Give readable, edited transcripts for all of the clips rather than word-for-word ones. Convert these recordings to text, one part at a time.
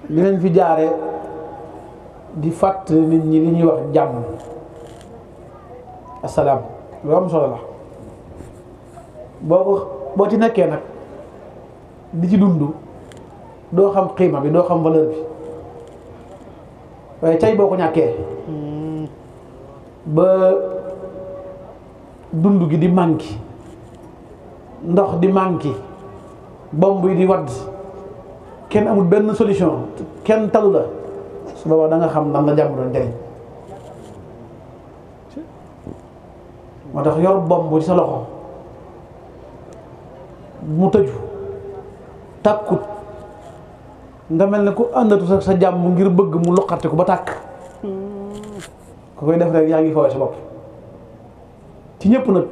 dinañ fi jaare di fàttali nit ñi li ñuy wax jàmm asalaam lu am solo la boo ci nekkee nag di ci dund doo xam xiima bi doo xam valeur bi waaye tey boo ko ñàkkee ba dund gi di manqué ndox di manqué bomb yi di wadd kenn amul benn solution kenn talu la su boobaa da nga xam lan la jàmm doon jëriñ moo tax yor bomb ci sa loxo mu tëju tàkkut nga mel ne ku àndatu sa jàmm ngir bëgg mu loqarte ko ba tàkk ku koy def rek yaa ngi fooy sa bopp ci ñëpp nag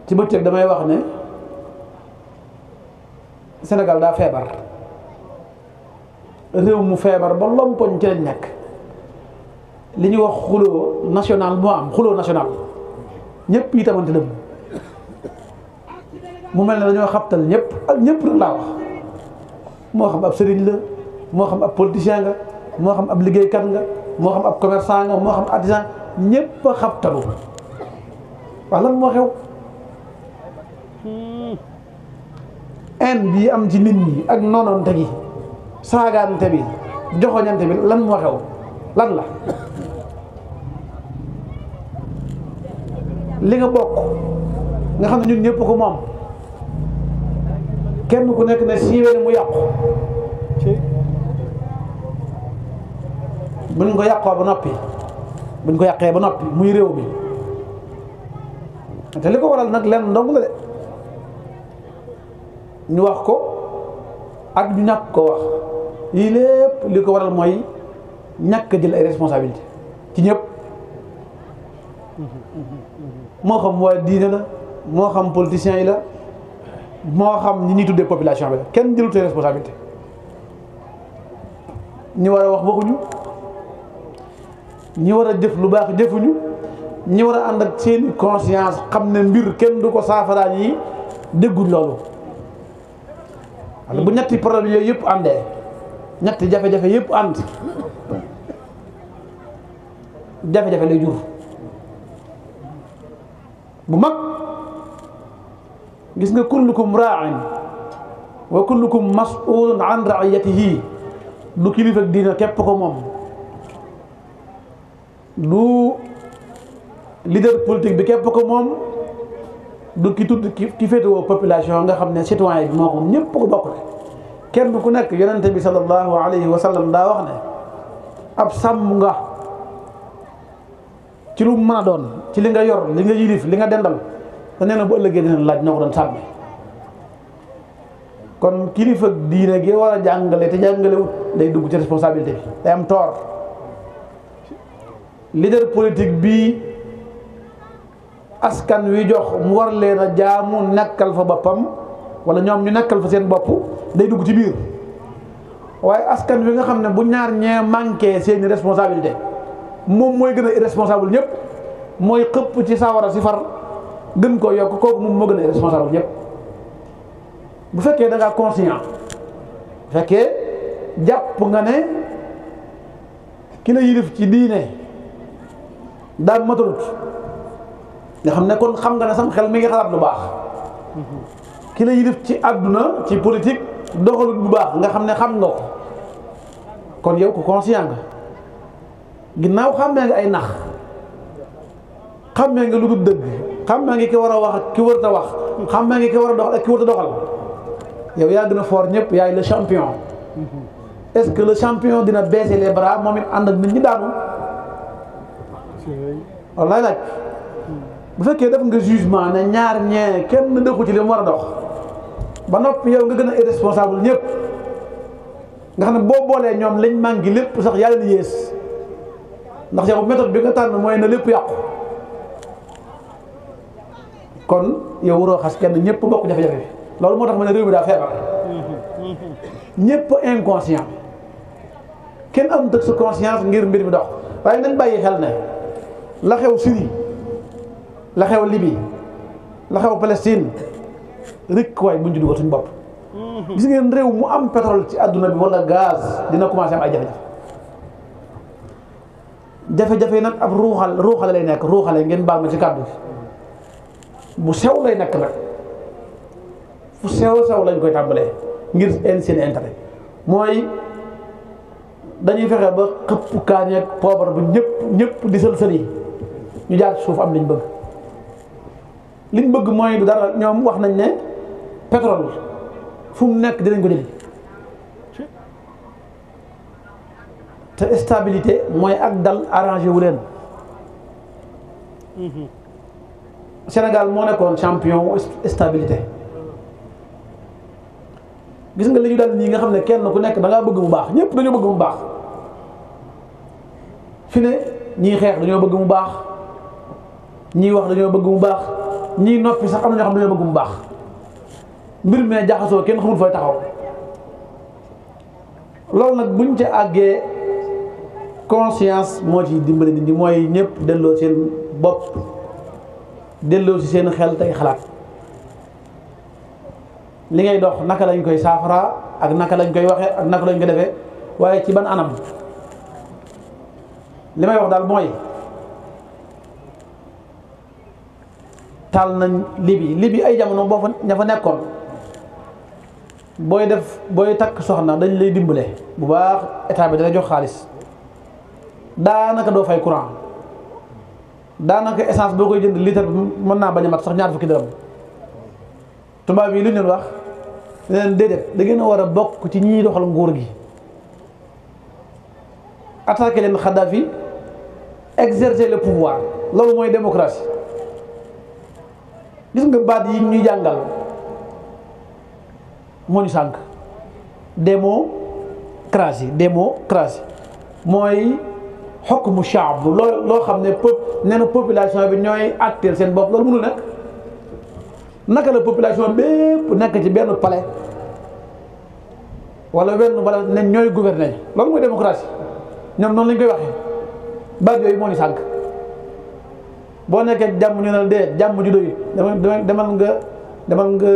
ci bëccëg damay wax ne Sénégal daa feebar réew mu feebar ba lompoñ ci lañ nekk li ñuy wax xuloo national moo am xuloo national ñëpp yi tamante dëmm mu mel ne dañoo xabtal ñëpp ak ñëpp nag laa wax moo xam ab sëriñ la moo xam ab politicien nga moo xam ab liggéeykat nga moo xam ab commerçant nga moo xam artisan ñëpp a xabtalu waaw lan moo xew en bii am ci nit ñi ak noonante gi saagaante bi joxoñante bi lan moo xew lan la li nga bokk nga xam ne ñun ñëpp ko moom kenn ku nekk ne siiwee ne mu yàqu buñ ko yàqoo ba noppi buñ ko yàqee ba noppi muy réew mi te li ko waral nag lenn ndong la de ñu wax ko ak ñu ñàkk ko wax yii lépp li ko waral mooy ñàkk jël ay responsabilité ci ñëpp moo xam waa diine la moo xam politiciens yi la moo xam ñi ñuy tuddee population bi la kenn jëlut ay responsabilité ñi war a wax waxuñu ñi war a jëf lu baax jëfuñu ñi war a ànd ak seeni conscience xam ne mbir kenn du ko saafaraan yi dégguñ loolu bu ñetti problème yooyu yëpp àndee ñetti jafe-jafe yëpp ànd jafe-jafe lay jur bu mag gis nga kullukum raa'in wa kullukum mas'ulun an ra'iyatihi du kilifa ak diina képp ko moom du leader politique bi képp ko moom du ki tudd ki féetewoo population nga xam ne citoyen bi moo ko ñëpp ko bokk ne kenn ku nekk yonente bi sallallahu alayhi wa sallam daa wax ne ab sàmm nga ci lu mën a doon ci li nga yor li nga yilif li nga dendal te nee na bu ëllëgee dina laaj noo ko doon sàmme kon kilifa diine gi war a jàngale te jàngalewut day dugg ci responsabilité bi day am tort leader politique bi askan wi jox mu war leen a jaamu nekkal fa boppam wala ñoom ñu nekkal fa seen bopp day dugg ci biir waaye askan wi nga xam ne bu ñaar ñee manqué seeni responsabilité moom mooy gën a irresponsable ñëpp mooy xëpp ci sawara si far gën koo yokk kooku moom moo gën a irresponsable ñëpp bu fekkee da ngaa conscient bu fekkee jàpp nga ne ki la yilif ci diine daa matalut nga xam ne kon xam nga ne sam xel mi ngi xalaat lu baax ki la yilif ci àdduna ci politique doxalut bu baax nga xam ne xam nga ko kon yow ko conscient nga ginnaaw xàmmee nga ay nax xàmmee nga lu dul dëgg xàmmee nga ki war a wax ak ki warut a wax xàmmee nga ki war a doxal ak ki warut a doxal yow yaa gën a fort ñëpp yaay le champion est-ce que le champion dina baisser les bras moom it ànd ak nit ñi daanu wallaay laaj bu fekkee def nga jugement ne ñaar ñee kenn dëkku ci li mu war a dox ba noppi yow nga gën a irresponsable ñëpp nga xam ne boo boolee ñoom lañ manqué lépp sax yaa leen yées ndax yow méthode bi nga tànn mooy na lépp yàqu kon yow waroo xas kenn ñëpp bokk jafe-jafe bi loolu moo tax ma ne réew mi daa feebar ñëpp inconscient kenn am dëgg sa conscience ngir mbir mi dox waaye nañ bàyyi xel ne la xew Syrie la xew Libye la xew Palestine rek waay buñ ci dugal suñu bopp gis ngeen réew mu am pétrole ci àdduna bi wala gaz dina commencé am ay jafe-jafe nag ab ruuxale lay nekk ruuxale ngeen baal ma ci kàddu bu sew lay nekk nag fu sew lañ koy tàmbalee ngir seen intérêt mooy dañuy fexe ba xëpp kaañ ak poobar bu ñëpp di sël yi ñu jaar ci suuf am liñ bëgg mooy du dara ñoom wax nañ ne pétrole fu mu nekk dinañ ko jëli te stabilité mooy ak dal arrangé wu leen Sénégal moo nekkoon champion stabilité gis nga li ñu dal nii nga xam ne kenn ku nekk da ngaa bëgg mu baax ñëpp dañoo bëgg mu baax fi ne ñii xeex dañoo bëgg mu baax ñii wax dañoo bëgg mu baax ñii noppi sax am na ñoo xam dañoo bëgg mu baax mbir mi jaxasoo kenn xamul fooy taxaw loolu nag buñ ca àggee conscience moo ci dimbali nit ñi mooy ñëpp delloo seen bopp delloo si seen xel tey xalaat li ngay dox naka lañ koy saafara ak naka lañ koy waxee ak naka lañ ko defee waaye ci ban anam li may wax daal mooy taal nañ libi ay jamono boo fa ña fa nekkoon booy takk soxna dañ lay dimbale bu baax état bi dana jox xaalis daanaka doo fay courant daanaka essence boo koy jënd litre bi mën naa bañ a mat sax ñaar fukki dërëm tubaab yi lu ñu wax ne leen déedéet da ngeen a war a bokk ci ñiy doxal nguur gi attaquer leen Kadhafi exercer le pouvoir loolu mooy démocratie gis nga baat yi ñuy jàngal moo ñu sànq démocratie mooy hukmu shaab loo xam ne nee na population bi ñooy acteur seen bopp loolu mënul nekk naka la population bépp nekk ci benn palais wala ne ñooy gouverner loolu mooy démocratie ñoom noonu lañ koy waxee baat yooyu moo ñu sànq boo nekkee jàmm ñu ne la dee jàmm ju doyut demal nga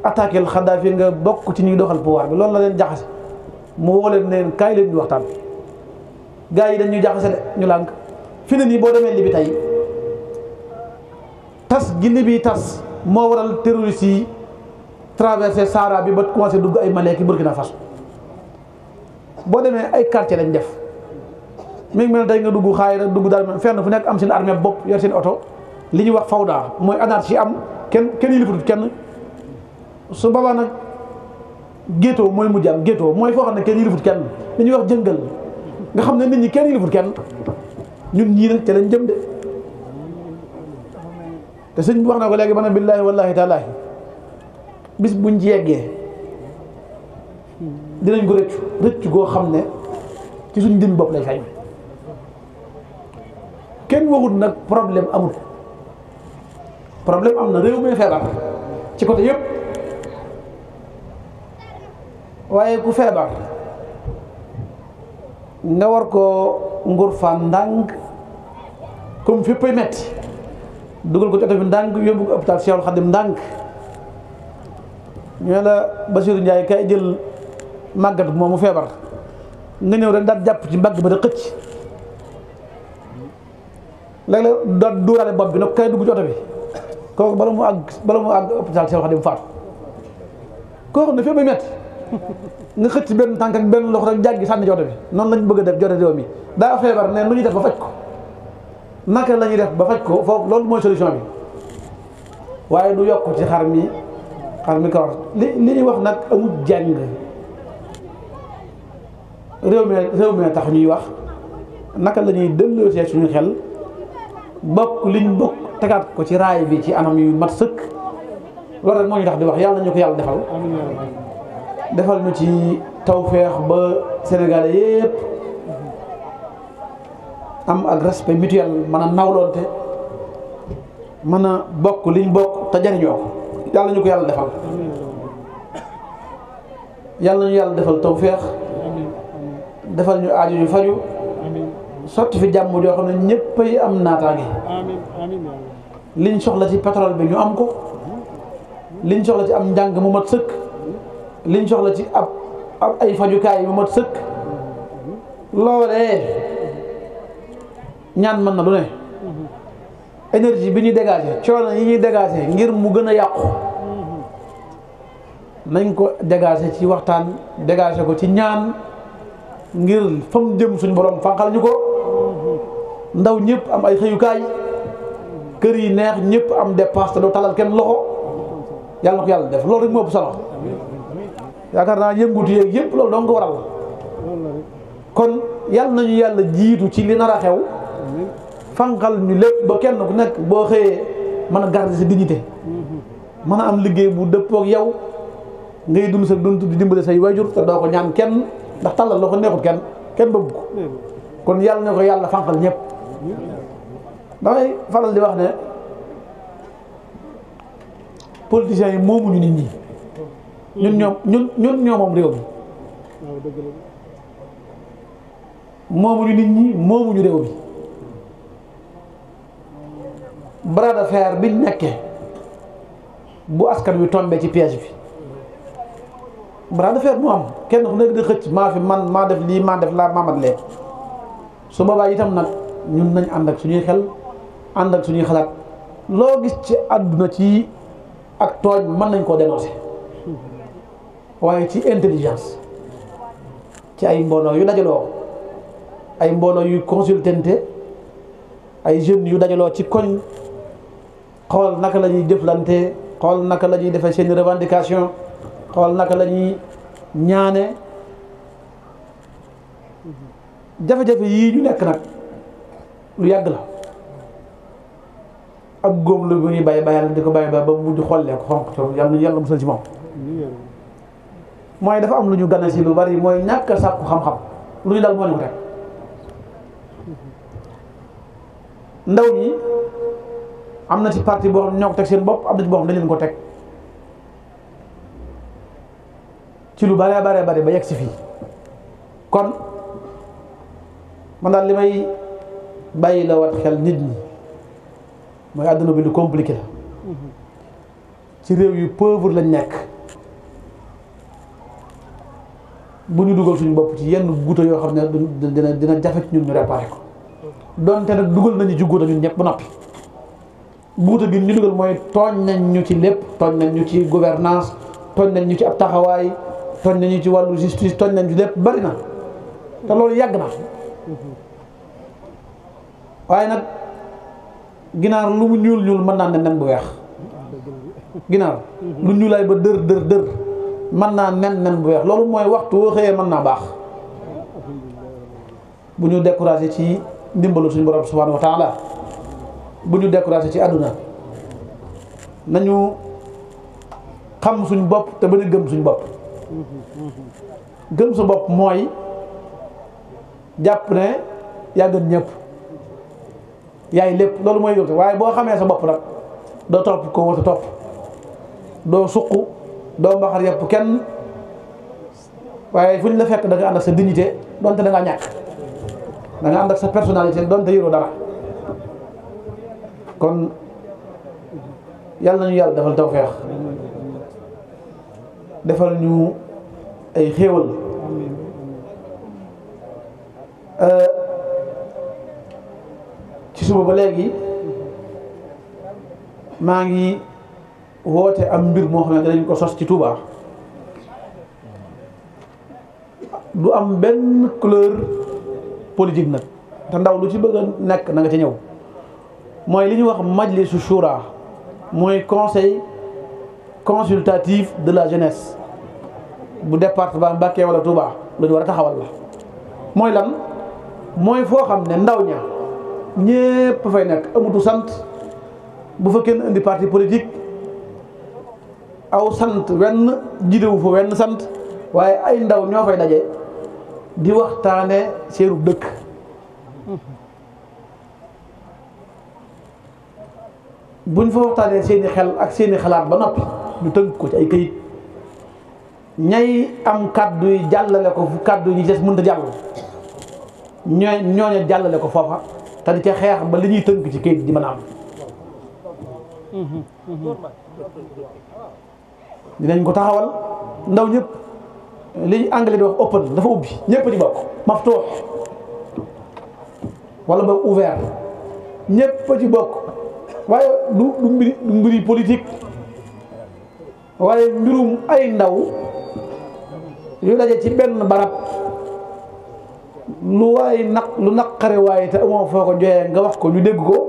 attaquer Kadhafi nga bokk ci ñuy doxal pouvoir bi loolu la leen jaxase mu woo leen ne kaay leen ñu waxtaan gars yi dañuy jaxase de ñu lànk fi ne nii boo demee Libi tey tas gi Libi tas moo waral terroristes yi traversé Sahara bi ba commencé dugg ay Mali ki Burkina Faso boo demee ay quartier lañ def mi ngi mel tey nga dugg Xaayra dugg daal fenn fu nekk am seen armée bopp yor seen oto li ñuy wax fawda mooy anarchie am kenn yilifut kenn su boobaa nag ghetto mooy mujj am ghetto mooy foo xam ne kenn yilifut kenn li ñuy wax jëngal nga xam ne nit ñi kenn yilifut kenn ñun ñii nag ca lañ jëm de te sëñ bi wax na ko léegi ba ne billaahi wallaahi taalaahi bis buñ ci yeggee dinañ ko rëccu goo xam ne ci suñ dim bopp lay feeñ kenn waxut nag problème amul problème am na réew mi feebar ci côté yëpp waaye ku feebar nga war koo nguur fa ndànk comme fépp ay metti dugal ko ci oto bi ndànk yóbbu ko hôpital Cheikhoul Khadim ndànk ñu ne la Bassirou Ndiaye kay jël màggat moom mu feebar nga ñëw rek daal jàpp ci mbagg ba da xëcc léeg-léeg daal duuraale bopp bi nag kay dugg ci oto bi kooku bala mu àgg hôpital Cheikhoul Khadim faatu koo xam ne fépp ay metti nga xëcc benn tànk ak benn loxo rek jàggi sànni jote bi noonu lañ bëgg a def jote réew mi daa feebar ne lu ñuy def ba faj ko naka la ñuy def ba faj ko foofu loolu mooy solution bi waaye du yokk ci xar mi kawar li ñuy wax nag amul jàng réew mi tax ñuy wax naka la ñuy delloosee suñu xel bokk liñ bokk tegaat ko ci raay bi ci anam yu mat sëkk loolu rek moo ñu tax di wax yàlla nañu ko yàlla defal ñu ci tawfeex ba Sénégalais yépp am ak respect mutuel mën a nawloonte mën a bokk liñ bokk te jariñoo ko yàlla ñu ko yàlla defal yàlla ñu yàlla defal tawfeex defal ñu aaju ñu faju sotti fi jàmm joo xam ne ñëppay am naataange liñ soxla ci pétrole bi ñu am ko liñ soxla ci am njàng mu mat sëkk liñ soxla ci ab ay fajukaay yu mat sëkk loolee ñaan mën na lu ne énergie bi ñuy dégager coono yi ñuy dégager ngir mu gën a yàqu nañ ko dégager ci waxtaan dégager ko ci ñaan ngir fa mu jëm suñ borom fànqal ñu ko ndaw ñëpp am ay xëyukaay kër yi neex ñëpp am dépense te doo talal kenn loxo yàlla na ko yàlla def loolu rek moo ëpp solo yaakaar naa yëngutu yeeg yëpp loolu doon ko waral kon yàlla nañu yàlla jiitu ci li nar a xew fanqal ñu lépp ba kenn ku nekk boo xëyee mën a garder sa dignité mën a am liggéey bu dëppook yow ngay dund sa dund di dimbale say wayjur te doo ko ñaan kenn ndax tàllal loo ko neexut kenn bëgg ko kon yàlla na ko yàlla fanqal ñëpp damay faral di wax ne politiciens yi moomuñu nit ñi ñun ñoo moom réew mi moomuñu nit ñi moomuñu réew mi bras de fer biñ nekkee bu askan wi tombé ci piège bi bras de fer mu am kenn ku nekk di xëcc maa fi man maa def lii maa def laa maamat lee su boobaa itam nag ñun nañ ànd ak suñuy xel ànd ak suñuy xalaat loo gis ci àdduna ci ak tooñ mën nañ koo dénoncer waaye ci intelligence ci ay mbooloo yu dajaloo ay mbooloo yu consultante ay jeunes yu dajaloo ci koñ xool naka la ñuy jëflante xool naka la ñuy defee seen revendication xool naka la ñuy ñaane jafe-jafe yii ñu nekk nag lu yàgg la ab góom lu bu ñuy bàyyi bàyyal di ko bàyyi ba mujj xollee ko xonq co yàlla musal ci moom mooy dafa am lu ñu gane si lu bari mooy ñàkk a sàkku xam-xam lu ñu dal moo ñu ko teg ndaw ñi am na ci parti boo xam ne ñoo ko teg seen bopp am na ci boo xam ne dañ leen ko teg ci lu bare bare bare ba yegg si fii kon man daal li may bàyyi la wat xel nit ñi mooy àdduna bi lu compliqué la ci réew yu pauvre lañ nekk bu ñu dugal suñu bopp ci yenn guuta yoo xam ne dina jafe ci ñun ñu réparé ko donte nag dugal nañu ci guuta ñun ñëpp bu noppi guuta bi ñu dugal mooy tooñ nañ ñu ci lépp tooñ nañ ñu ci gouvernance tooñ nañ ñu ci ab taxawaay tooñ nañu ci wàllu justice tooñ nañ ci lépp bari na te loolu yàgg na waaye nag ginaar lu mu ñuul ñuul mën naa nen bu weex ginaar lu ñuulaay ba dër mën naa nen bu weex loolu mooy waxtu woo xëyee mën naa baax bu ñu découragé ci ndimbalu suñu borom subhanahu wa taala bu ñu découragé ci àdduna nañu xam suñ bopp te ba ñu gëm suñ bopp gëm sa bopp mooy jàpp ne yaa gën ñëpp yaay lépp loolu mooy gëm waaye boo xamee sa bopp nag doo topp ko wata topp doo suq doo mbaxar yëpp kenn waaye fu ñu la fekk da nga ànd ak sa dignité donte da ngaa ñàkk da nga ànd ak sa personnalité donte yoroo dara kon yàlla nañu yàlla defal tawfeex defal ñu ay xéewal ci suba ba léegi maa ngi woote am mbir moo xam ne danañ ko sos ci Touba du am benn couleur politique nag te ndaw lu ci bëgg a nekk na nga ca ñëw mooy li ñuy wax majlisu shura mooy conseil consultatif de la jeunesse bu département Mbacké wala Touba lu ñu war a taxawal la mooy lan mooy foo xam ne ndaw ña ñépp fay nekk amutu sant bu fa kenn indi parti politique aw sant wenn jidewu fa wenn sant waaye ay ndaw ñoo fay daje di waxtaane seenu dëkk buñ fa waxtaanee seeni xel ak seeni xalaat ba noppi ñu tënk ko ci ay këyit ñay am kàddu yi jàllale ko fu kàddu yi ñi des mënta jàll ñooña jàllale ko foofa te di ca xeex ba li ñuy tënk ci këyit di mën a am dinañ ko taxawal ndaw ñëpp li anglais di wax open dafa ubbi ñëpp ci bokk maftuux wala ba ouvert ñëpp ci bokk waaye du mbiri politique waaye mbirum ay ndaw yu daje ci benn barab lu naqare waaye te amoo foo ko joyee nga wax ko ñu dégg ko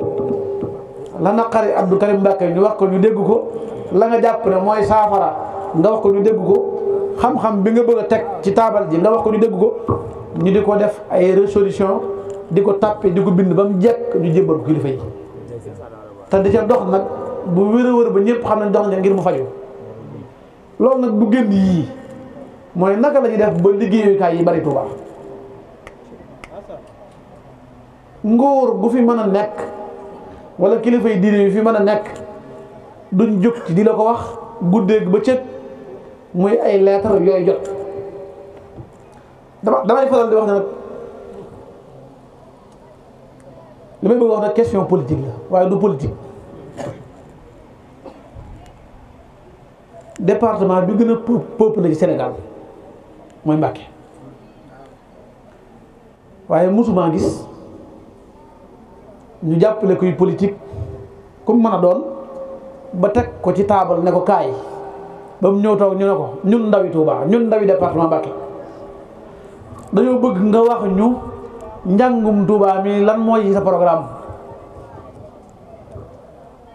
la naqari Abdou Karim Mbacké ñu wax ko ñu dégg ko la nga jàpp ne mooy saafara nga wax ko ñu dégg ko xam-xam bi nga bëgg a teg ci taabal ji nga wax ko ñu dégg ko ñu di ko def ay résolution di ko tàppe di ko bind ba mu jekk ñu jébbal ko kilifa yi te di ca dox nag bu wér a wér ba ñëpp xam nañ dox nañ ngir mu faju loolu nag du génn yii mooy naka la ñuy def ba liggéeyukaay yi bari Tuuba nguur gu fi mën a nekk wala kilifa yi diine yu fi mën a nekk duñ jóg ci di la ko wax guddeeg ba cëg muy ay lettre yooyu jot damay faral di wax ne nag li may bëgg wax nag question politique la waaye du politique département bi gën a peuplé ci Sénégal mooy Mbacké waaye musuma gis ñu jàppale kuy politique comme mën a doon ba teg ko ci taabal ne ko kaay ba mu ñëw toog ñu ne ko ñun ndawi Touba ñun ndawi département Mbacké dañoo bëgg nga wax ñu njàngum Touba mi lan mooy sa programme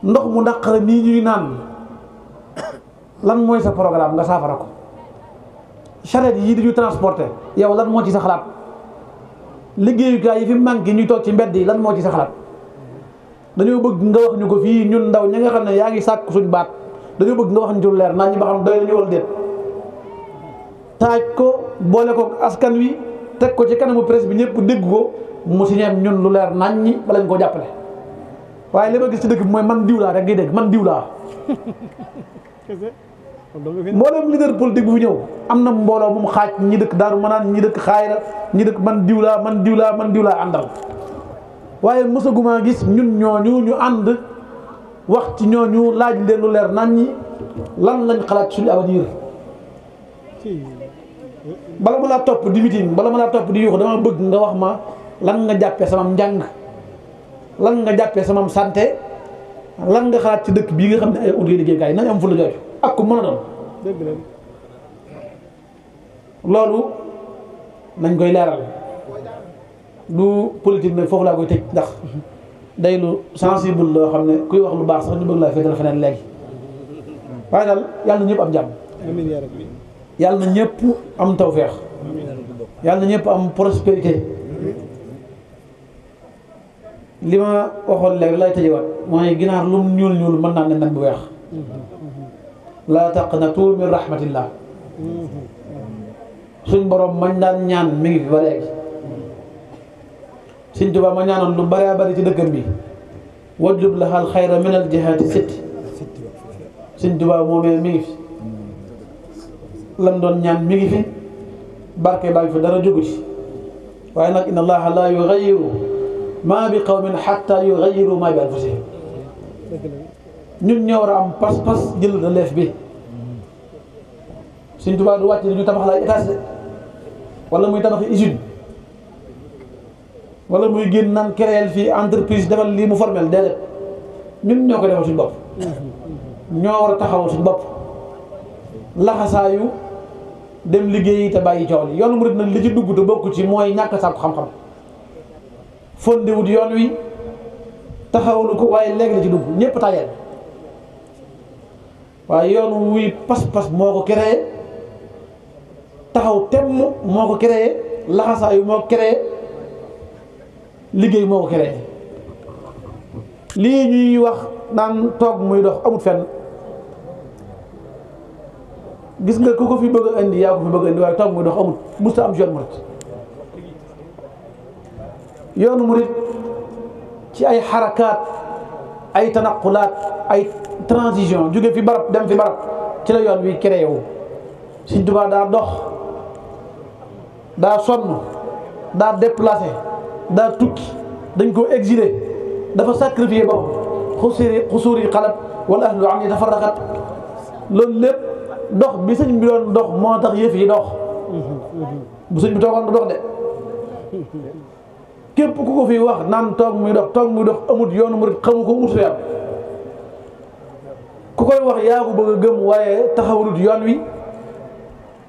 ndox mu naqare nii ñuy naan lan mooy sa programme nga saafara ko charrette yii di ñu transporté yow lan moo ci sa xalaat liggéeyukaay yi fi manqué ñuy toog ci mbedd yi lan moo ci sa xalaat dañoo bëgg nga wax ñu ko fii ñun ndaw ñi nga xam ne yaa ngi sàkk suñ baat dañoo bëgg nga wax ñu ci lu leer naan ñi ba xam doy nañu wala déet taaj ko boole ko askan wi teg ko ci kanamu presse bi ñëpp dégg ko mu si ñeem ñun lu leer nañ ñi bala ñu ko jàppale waaye li ma gis ci dëkk bi mooy man diw laa rek ngay dégg man diw laa mboolem leader politique bu fi ñëw am na mbooloo mu xaaj ñi dëkk Daaru Manaan ñi dëkk Xaayra ñi dëkk man diw laa man diw laa man diw laa àndal waaye mësaguma gis ñun ñooñu ñu ànd wax ci ñooñu laaj leen lu leer nañ ñi lan lañ xalaat suñu avenir bala ma laa topp di meeting bala ma laa topp di yuux dama bëgg nga wax ma lan nga jàppee sama njàng lan nga jàppee sama santé lan nga xalaat ci dëkk bii nga xam ne ay ut liggéeykaay nañ am fu la jooju ak ku mën a doon loolu nañ koy leeral du politique nag foofu laa koy tëj ndax day lu sensible loo xam ne kuy wax lu baax sax ñu bëgg laa féetal feneen léegi waaye daal yàlla na ñëpp am jàmm yàlla na ñëpp am tawfeex yàlla na ñëpp am prospérité li ma waxoon léegi lay tëjewaat mooy ginaar lu mu ñuul ñuul mën naa ne nen bu weex laa taqnatu min rahmatillah suñ borom mañ daan ñaan mi ngi fi ba léegi Sëñ Tuubaa ma ñaanoon lu bari bari ci dëkkam bi wajlub lahal xayra min al jihaati sitti Sëñ Tuubaa moomee mi ngi fi lam doon ñaan mi ngi fi barke baa ngi fi dara jógu ci waaye nag inna allaha la yughayyiru ma bi qawmin hatta yughayyiru ma bi anfusihim ñun ñoo war a am pas-pas jël relève bi Sëñ Tuubaa du wàcc ñu tabax la étage wala muy tabax usine wala muy génn naan créer fii entreprise defal lii mu formel déedéet ñun ñoo ko defal suñu bopp ñoo war a taxawal suñu bopp laxasaayu dem liggéeyi te bàyyi coow li yoonu murid nag li ci dugg te bokk ci mooy ñàkk sàkku xam-xam fondewut yoon wi taxawalu ko waaye léegi la ci dugg ñëpp tayeel waaye yoon wuy pas-pas moo ko créé taxaw temm moo ko créé laxasaayu moo ko créé liggéey moo ko créé lii ñuy wax naan toog muy dox amut fenn gis nga ku ko fi bëgg a indi yaa ko fi bëgg a indi waaye toog muy dox amut musta am ci yoon murit yoonu murit ci ay xarakaat ay tanaqulaat ay transition jóge fi barab dem fi barab ci la yoon wi créé wu Sëñ Tuubaa daa dox daa sonn daa déplacé daa tukki dañ ko exilé dafa sacrifié boppam xusuuri xalat wala ahlu am yi tafarraqat loolu lépp dox bi sëñ bi doon dox moo tax yëf yi dox bu sëñ bi toogoon du dox de képp ku ko fi wax naan toog muy dox amut yoonu murid xamu ko mut fi am ku koy wax yaa ko bëgg a gëm waaye taxawalut yoon wi.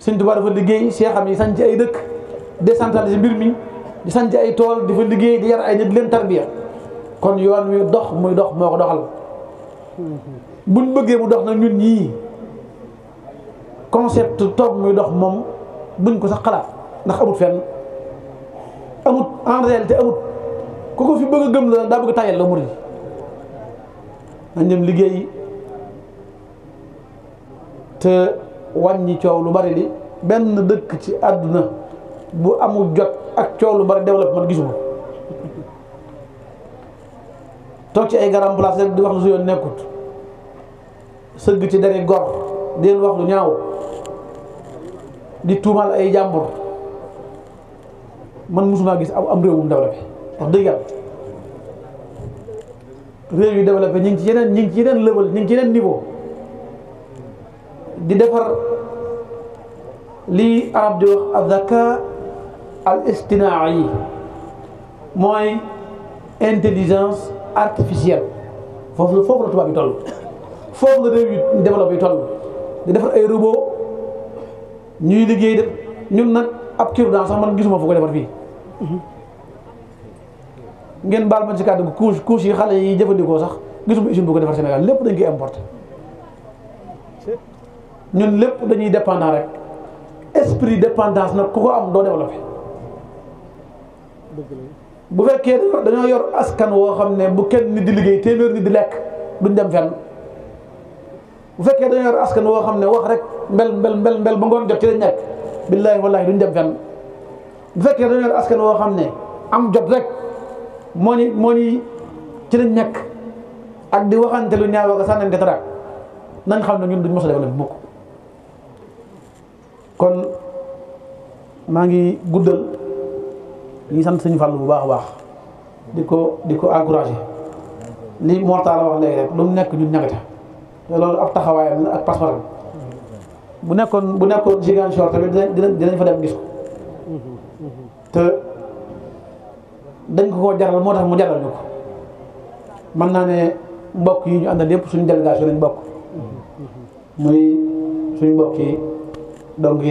Sëñ Tuubaa dafa liggéey seex am yi sanc ay dëkk décentraliser mbir mi di sanc ay tool di fa liggéey di yar ay nit leen tarbiya kon yoon wi dox muy dox moo ko doxal buñ bëggee mu dox nag ñun ñii concept toog muy dox moom buñ ko sax xalaat ndax amut fenn amut en réalité amut ku ko fi bëgg a gëm la daa bëgg tayal la murid nañ dem liggéey te wàññi coow lu bari li benn dëkk ci àdduna bu amul jot ak coow lu bari développement gisuma toog ci ay garam place rek di wax lu su yoon nekkut sëgg ci deri gor di leen wax lu ñaaw di tuumal ay jàmbur man musuma gis am réew mu développé wax dëgg yàlla réew yu développé ñu ngi ci yeneen level ñu ngi ci yeneen niveau di defar lii arab di wax azaka al istinai mooy intelligence artificielle foofu la tubaab yi toll foofu la réew yu développé yi toll di defar ay robot ñuy liggéey def ñun nag ab cure-dent sax man gisuma fu ko defar fii ngeen baal ma ci kàddu gi couche yi xale yi jëfandikoo sax gisuma usine bu ko defar Sénégal lépp dañ koy importer ñun lépp dañuy dépendant rek esprit dépendance nag ku ko am doo développé bu fekkee dañoo yor askan woo xam ne bu kenn nit di liggéey téeméer nit di lekk duñ dem fenn bu fekkee dañoo yor askan woo xam ne wax rek mbel ba ngoon jot ci lañ nekk billaahi wallaahi duñ dem fenn bu fekkee dañoo yor askan woo xam ne am jot rek moo ni ci lañ nekk ak di waxante lu ñaaw ak sànnante taraak nañ xam ne ñun duñ mos a développé mukk kon maa ngi guddal ñi sant Sëñ Fallu bu baax a baax di ko encouragé li Mortala wax léegi rek lu mu nekk ñun ñagate te loolu ab taxawaayam la ak passeparam bu nekkoon Ziguinchor tamit dinañ fa dem gis ko te dañ ko jaral moo tax mu jaral ñu ko mën naa ne mbokk yi ñu àndal yëpp suñu délégation lañ bokk muy suñu mbokk yi donc